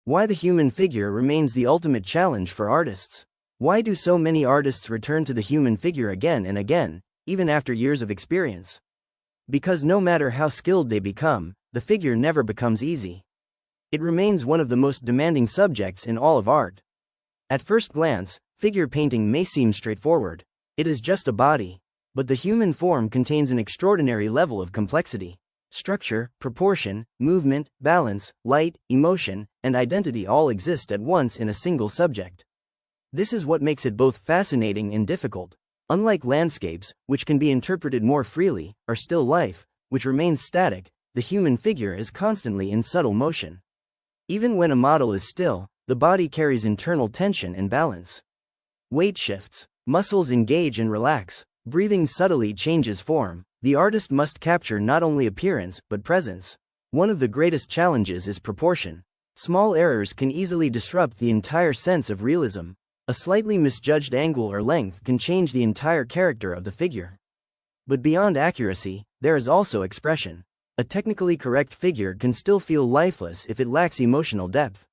Why the human figure remains the ultimate challenge for artists. Why do so many artists return to the human figure again and again, even after years of experience? Because no matter how skilled they become, the figure never becomes easy. It remains one of the most demanding subjects in all of art. At first glance, figure painting may seem straightforward. It is just a body. But the human form contains an extraordinary level of complexity. Structure, proportion, movement, balance, light, emotion, and identity all exist at once in a single subject. This is what makes it both fascinating and difficult. Unlike landscapes, which can be interpreted more freely, or still life, which remains static, the human figure is constantly in subtle motion. Even when a model is still, the body carries internal tension and balance. Weight shifts, muscles engage and relax, breathing subtly changes form. The artist must capture not only appearance but presence. One of the greatest challenges is proportion. Small errors can easily disrupt the entire sense of realism. A slightly misjudged angle or length can change the entire character of the figure. But beyond accuracy, there is also expression. A technically correct figure can still feel lifeless if it lacks emotional depth.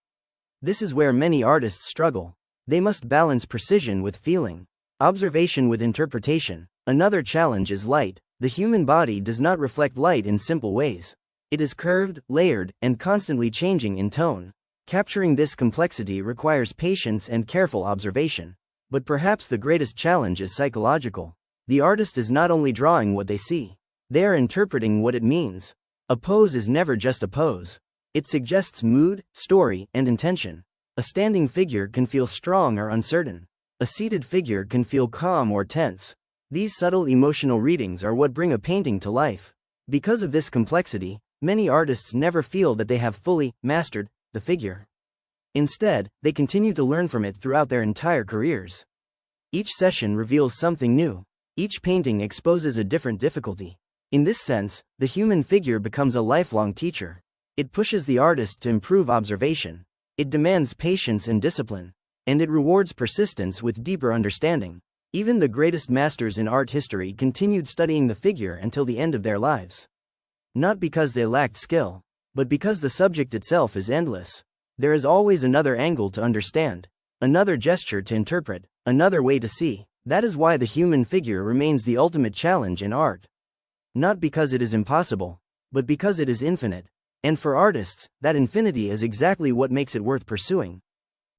This is where many artists struggle. They must balance precision with feeling, observation with interpretation. Another challenge is light. The human body does not reflect light in simple ways. It is curved, layered, and constantly changing in tone. Capturing this complexity requires patience and careful observation. But perhaps the greatest challenge is psychological. The artist is not only drawing what they see, they are interpreting what it means. A pose is never just a pose. It suggests mood, story, and intention. A standing figure can feel strong or uncertain. A seated figure can feel calm or tense. These subtle emotional readings are what bring a painting to life. Because of this complexity, many artists never feel that they have fully mastered the figure. Instead, they continue to learn from it throughout their entire careers. Each session reveals something new. Each painting exposes a different difficulty. In this sense, the human figure becomes a lifelong teacher. It pushes the artist to improve observation. It demands patience and discipline. And it rewards persistence with deeper understanding. Even the greatest masters in art history continued studying the figure until the end of their lives. Not because they lacked skill, but because the subject itself is endless. There is always another angle to understand, another gesture to interpret, another way to see. That is why the human figure remains the ultimate challenge in art. Not because it is impossible, but because it is infinite. And for artists, that infinity is exactly what makes it worth pursuing.